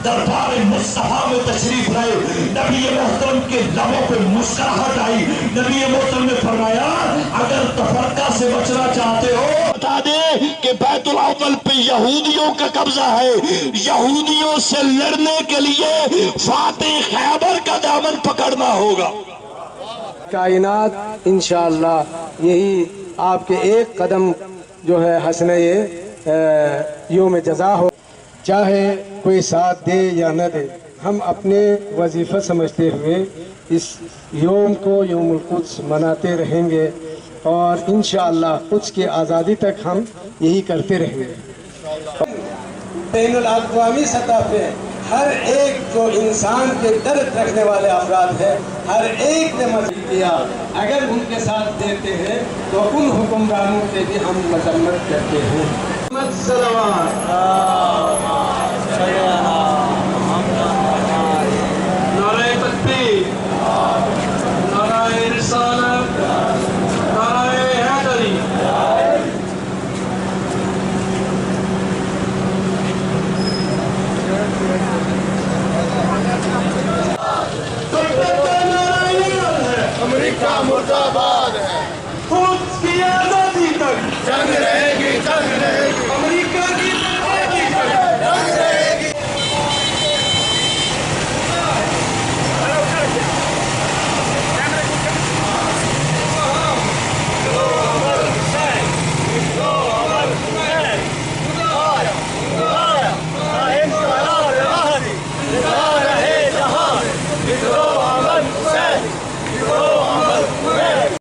दरबार मुस्तफा में तशरीफ लाए, नबी मोहतरम के लबों पे मुस्कुराहट आई। नबी मोहतरम ने फरमाया अगर तफरका से बचना चाहते हो बता दे कि बैतुल अव्वल पे यहूदियों का कब्जा है, यहूदियों से लड़ने के लिए फातिह खैबर का दामन पकड़ना होगा। कायनात इंशाअल्लाह यही आपके एक कदम जो है हसने यौम जज़ा हो, चाहे कोई साथ दे या न दे, हम अपने वजीफ़ा समझते हुए इस यौम को यौमुल कुद्स मनाते रहेंगे और इंशाअल्लाह कुद्स की आज़ादी तक हम यही करते रहेंगे। बैनुल अक़वामी सतह पे हर एक जो इंसान के दर्द रखने वाले अफराद हैं, हर एक ने मदद किया। अगर उनके साथ देते हैं तो उन हुक्मरानों के भी हम मजम्मत करते हैं।